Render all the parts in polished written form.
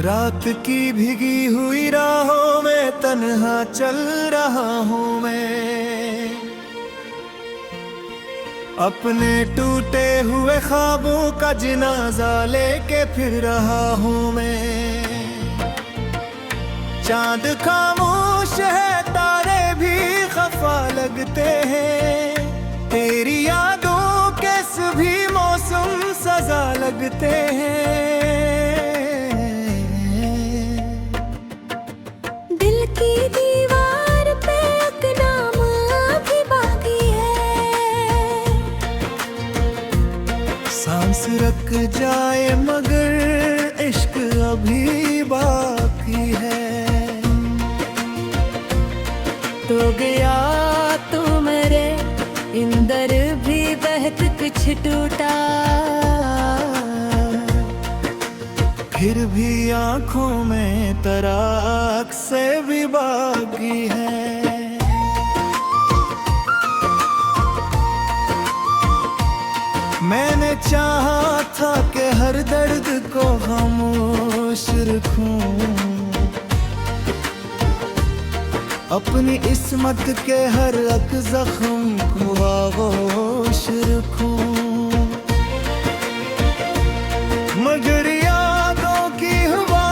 रात की भीगी हुई राहों में तन्हा चल रहा हूँ मैं, अपने टूटे हुए ख्वाबों का जनाजा लेके फिर रहा हूँ मैं। चांद खामोश है, तारे भी खफा लगते हैं, तेरी यादों के सभी मौसम सजा लगते हैं। दिल की दीवार पे एक नाम अभी बाकी है, सांस रुक जाए मगर इश्क अभी बाकी है। तो गया तू मेरे इंदर भी बहत कुछ टूटा, फिर भी आंखों में तराक से भी बाकी है। मैंने चाहा था कि हर दर्द को खामोश रखूं, अपनी इस्मत के हर एक जख्म को आगोश रखूं, मगर यादों की हवा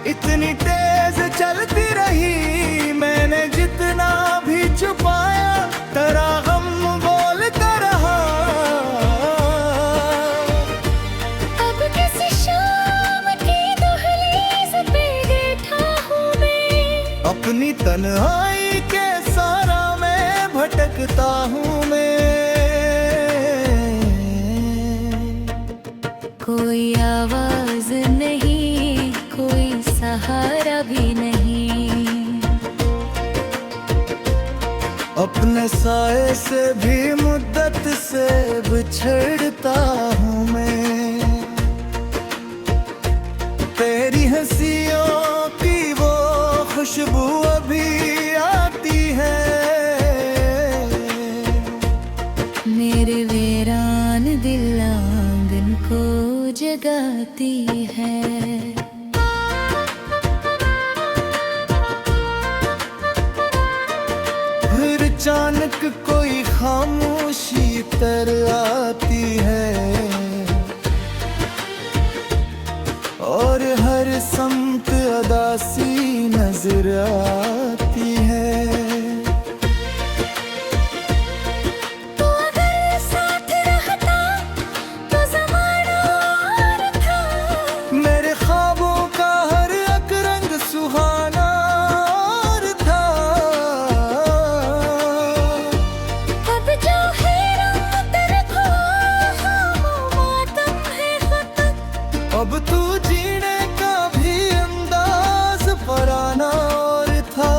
इतनी तेज चलती रही, मैंने जितना भी छुपाया तेरा गम बोलता रहा। अब किसी शाम की दहलीज पे बैठा हूँ मैं, अपनी तन्हाई के सारा में भटकता हूँ मैं। कोई आवाज नहीं, कोई सहारा भी नहीं, अपने साए से भी मुद्दत से बिछड़ता हूँ मैं। तेरी हंसियों की वो खुशबू अभी आती है, मेरे वीरान दिल आंगन को जगाती है। फिर अचानक कोई खामोशी तर आती है, और हर समत अदासी नजर आती है। तो अगर साथ रहता तो ज़माना और था, मेरे ख्वाबों का हर एक रंग सुहाना और था। अब जो है रंग तेरे खो मातम है खतम, अब तू जीने का भी अंदाज पराना और था।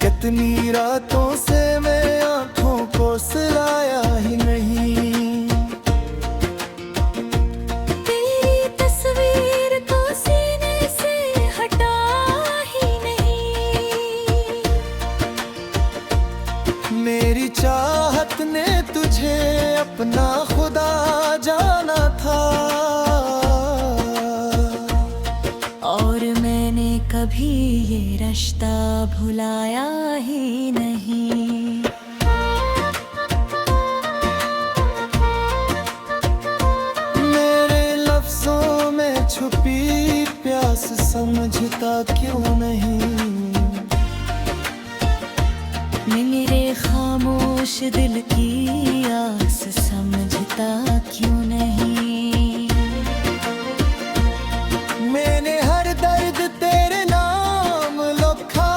कितनी रातों से मैं आंखों को सिलाया ही नहीं, तेरी तस्वीर को सीने से हटा ही नहीं। मेरी चाहत ने तुझे अपना खुदा जाना था, और मैंने कभी ये रिश्ता भुलाया ही नहीं। मेरे लफ्जों में छुपी प्यास समझता क्यों नहीं, मेरे खामोश दिल की आस समझता क्यों नहीं। मैंने हर दर्द तेरे नाम लिखा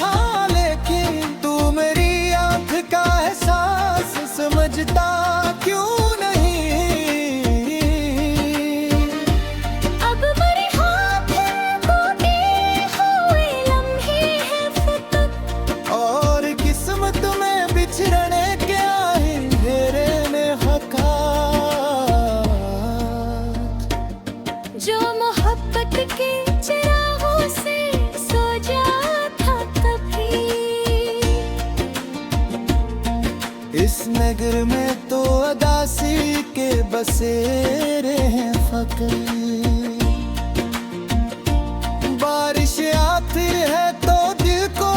था, लेकिन तू मेरी आंख का एहसास समझता क्यों नहीं। अब मेरे हाथ टूटे हुए लम्हे हैं फकत, और किस्मत में बिछड़ने के आए घेरे में हका, जो मोहब्बत के चिरागों से सो जा था कभी, इस नगर में तो अदासी के बसेरे हैं फकीर। बारिश आती है तो दिल को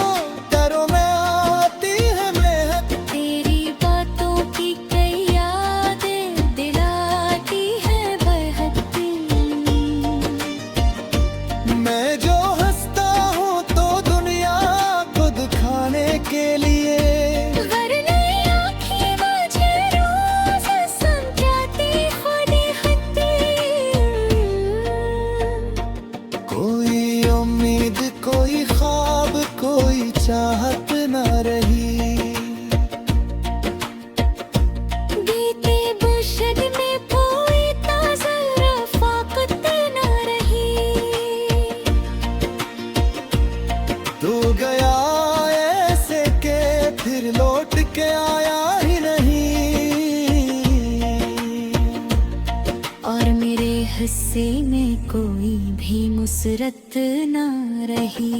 डरों में आती है महक। तेरी बातों की कई यादें दिलाती है बहकती। मैं जो हंसता हूँ तो दुनिया को दिखाने के लिए, वरना आँखें मुझे रोज समझाती खुदी हंसती। कोई उम्मीद कोई ख्वाब कोई चाहत न रही। बीते बुशद में कोई ताज़ा रफ़ाक़त न रही। तू गया ऐसे के फिर लौट के आया ही नहीं। और मेरे हिस्से में कोई भी मुसरत न रही।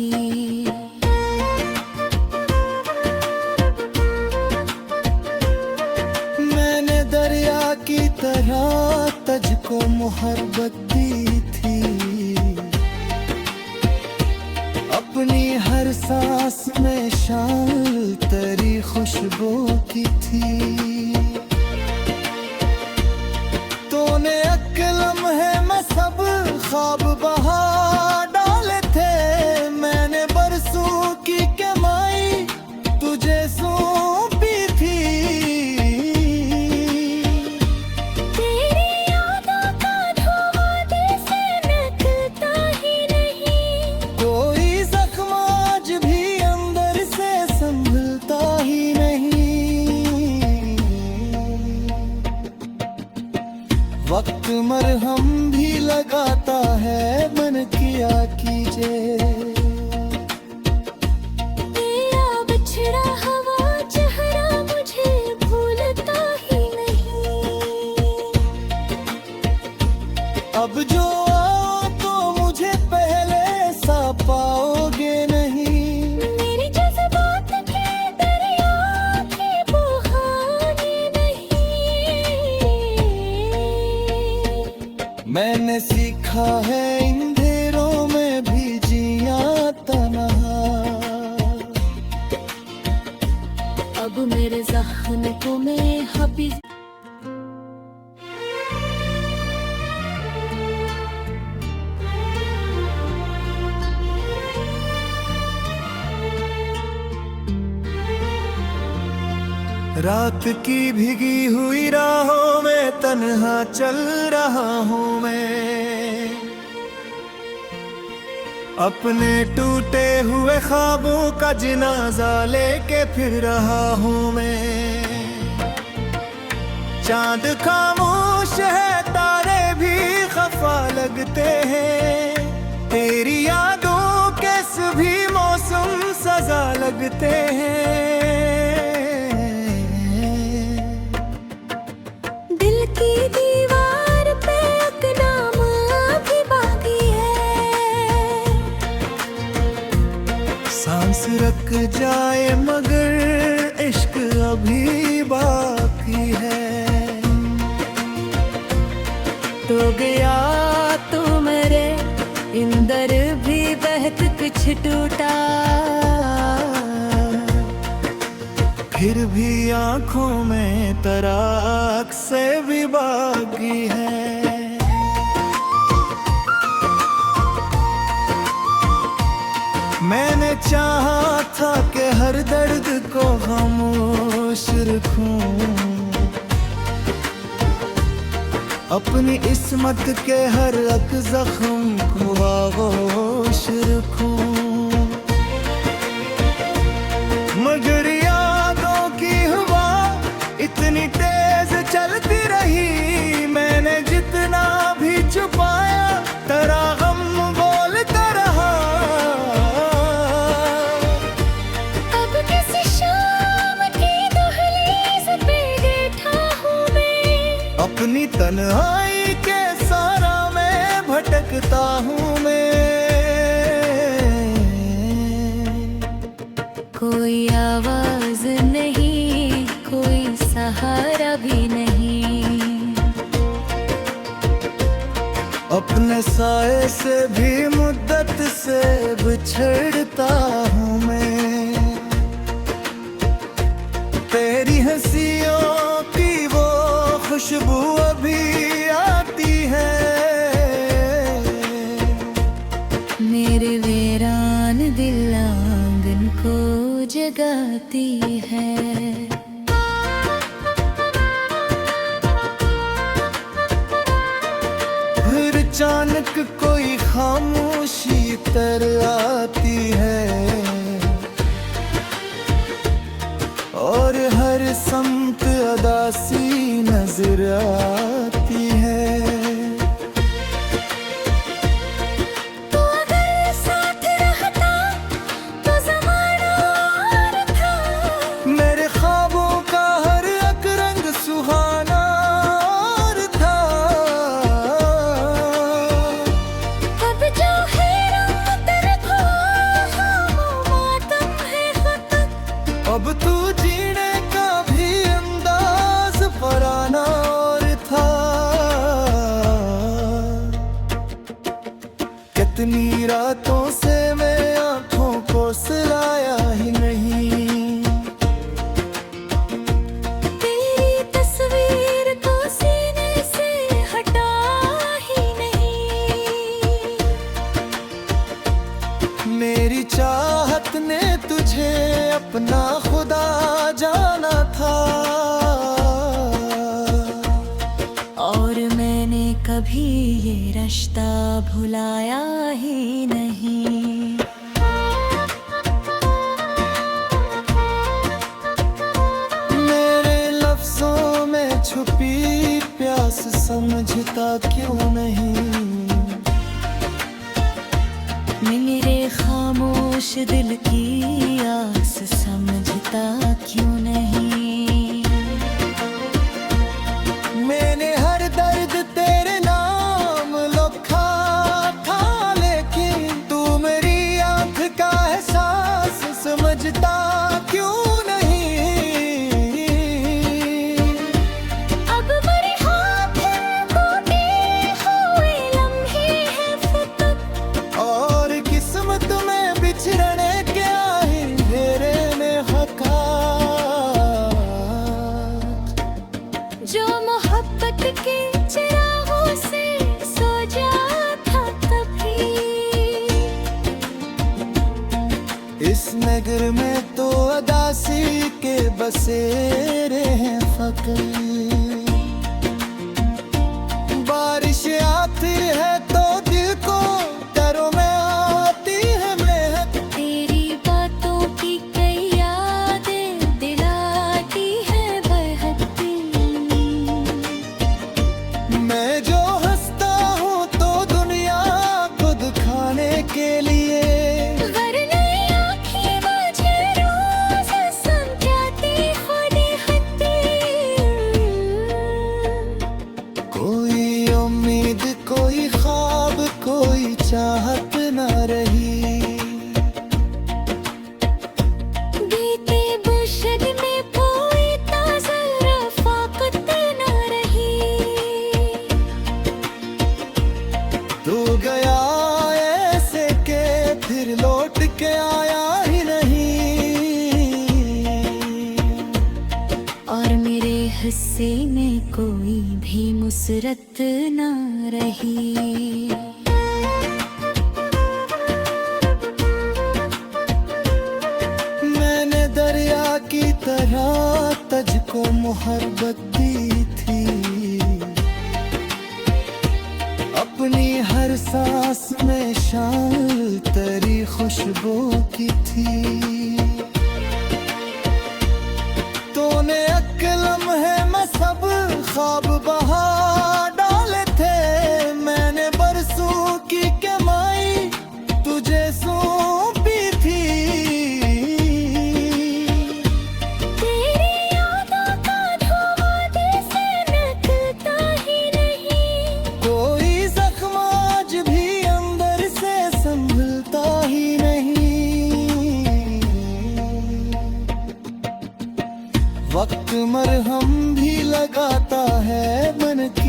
मैंने दरिया की तरह तुझको मोहब्बत दी थी। अपनी हर सांस में शामिल तेरी खुशबू की थी। तूने अक्लम है मैं सब ख्वाब बहा डाले थे। मैंने बरसों की कमाई तुझे सौंपी थी। तेरी यादों का धुआं दिल से निकलता ही नहीं। कोई जख्म आज भी अंदर से संभलता ही नहीं। वक्त मरहम भी लगाता है मन किया कीजिए। तेरा बिछड़ा हवा चेहरा मुझे भूलता ही नहीं। अब जो आओ तो मुझे पहले सा पाओगे नहीं। मेरी जज्बात के दरिया के बहाने नहीं। मैंने सीखा है इन अंधेरों में भी जिया तन्हा। अब मेरे ज़हन को मैं हबी। रात की भीगी हुई राहों में तन्हा चल रहा हूँ मैं। अपने टूटे हुए ख्वाबों का जनाजा लेके फिर रहा हूँ मैं। चांद खामोश है तारे भी खफा लगते हैं। तेरी यादों के सभी मौसम सजा लगते हैं। दिल की दीवार पे एक नाम अभी बाकी है। सांस रख जाए मगर इश्क अभी बाकी है। तो गया तो मेरे इंदर भी बहक कुछ टूटा। फिर भी आंखों में तराक से भी बाकी है। मैंने चाहा था कि हर दर्द को खामोश रखूं। अपनी इस्मत के हर एक जख्म को आगोश रखूं। मगर यादों की हवा इतनी तेज चलती रही। मैंने जितना भी छुपाया तेरा गम बोलता रहा। अब किसी शाम की दहलीज पे बैठा हूँ मैं। अपनी तन्हाई के सारा में भटकता हूँ मैं। कोई आवाज नहीं, कोई सहारा भी नहीं। अपने साए से भी मुद्दत से बिछड़ता हूँ मैं। तेरी हंसियों की वो खुशबू अभी आती है, मेरे वीरान दिल आंगन को जगाती है। फिर अचानक कोई खामोशी तर आती है, और हर समत अदासी नजर आती है। तू अगर साथ रहता तो ज़माना और था, मेरे ख्वाबों का हर एक रंग सुहाना और था। अब जो है रंग तेरे खो मातम है खत्म। अब तू जीने का भी अंदाज पराना और था। कितनी रातों से मैं आंखों को सिलाया ही नहीं, तेरी तस्वीर को सीने से हटा ही नहीं। मेरी चाहत ने तुझे अपना खुदा जाना था, और मैंने कभी ये रिश्ता भुलाया ही नहीं। मेरे लफ्जों में छुपी प्यास समझता क्यों नहीं, मेरे खामोश दिल की आस समझता क्यों नहीं। मैंने हर दर्द तेरे नाम लिखा था, लेकिन तू मेरी आंख का एहसास समझता क्यों नहीं। अब मेरे हाथ टूटे हुए लम्हे हैं फकत, और किस्मत में बिछड़ने के आए मेरे में हक़ात, जो मोहब्बत के चिरागों से सो था तभी। इस नगर में तो अदासी के बसेरे हैं फ़क़्र। बारिश आती है तो दिल को घरों में आती है महक, तेरी बातों की कई यादें दिलाती है बहकती। मैं जो हंसता हूँ तो दुनिया को दिखाने के लिए, वरना आँखें मुझे रोज़ समझाती खुद हंसती। कोई उम्मीद कोई ख्वाब कोई चाहत न रही, बीते बुशद में कोई ताज़ा रफ़ाक़त न रही। तू गया ऐसे के फिर लौट के आया ही नहीं, और मेरे हिस्से में कोई भी मुसरत न रही। मैंने दरिया की तरह तुझको मोहब्बत दी थी, अपनी हर सांस में शामिल तेरी खुशबू की थी। तूने एक लम्हे में सब ख्वाब बहा डाले थे, मैंने बरसों की कमाई तुझे सौंपी थी। तेरी यादों का धुआं दिल से निकलता ही नहीं, कोई जख्म आज भी अंदर से संभलता ही नहीं। वक्त मरहम भी लगाता है मन की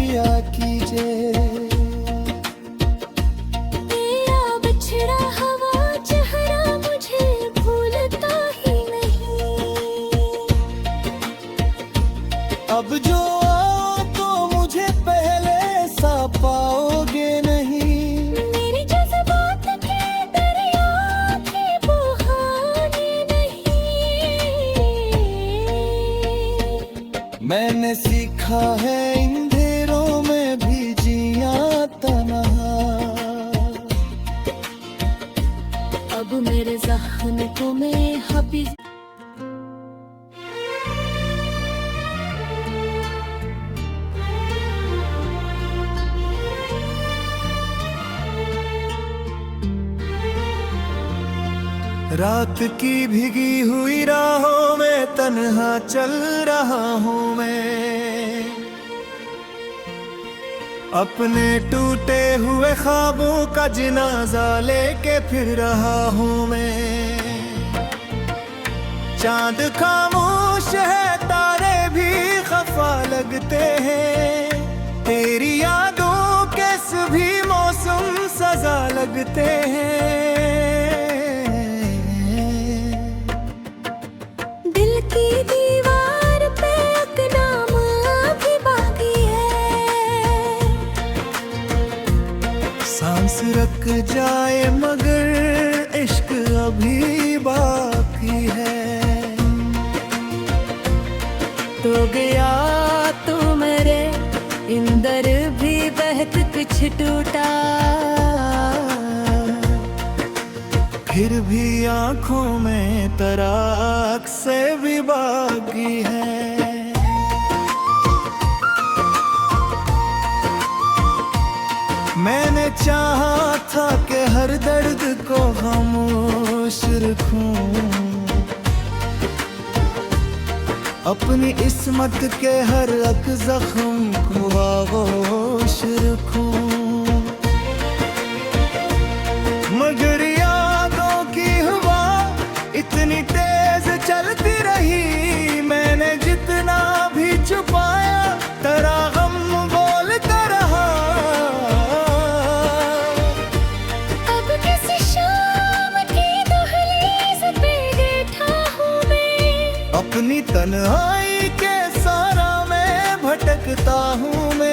रात की भीगी हुई राहों में तन्हा चल रहा हूँ मैं, अपने टूटे हुए ख्वाबों का जनाजा लेके फिर रहा हूँ मैं। चांद खामोश है, तारे भी खफा लगते हैं, तेरी यादों के सभी मौसम सजा लगते हैं। दिल की दीवार पे एक नाम अभी बाकी है, सांस रुक जाए मगर इश्क अभी बाकी है। तो गया तू मेरे इंदर भी बहत कुछ टूटा, फिर भी आंखों में तराक से भी बाकी है। मैंने चाहा था कि हर दर्द को खामोश रखूं, अपनी इस्मत के हर एक जख्म को आगोश रखूं, मगर यादों की हवा इतनी तेज चलती रही, मैंने जितना भी छुपाया तेरा गम बोलता रहा। अब किसी शाम की दहलीज पे बैठा हूँ मैं, अपनी तन्हाई के सारा में भटकता हूँ मैं।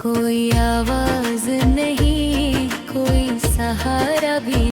कोई आवाज नहीं, कोई सहारा भी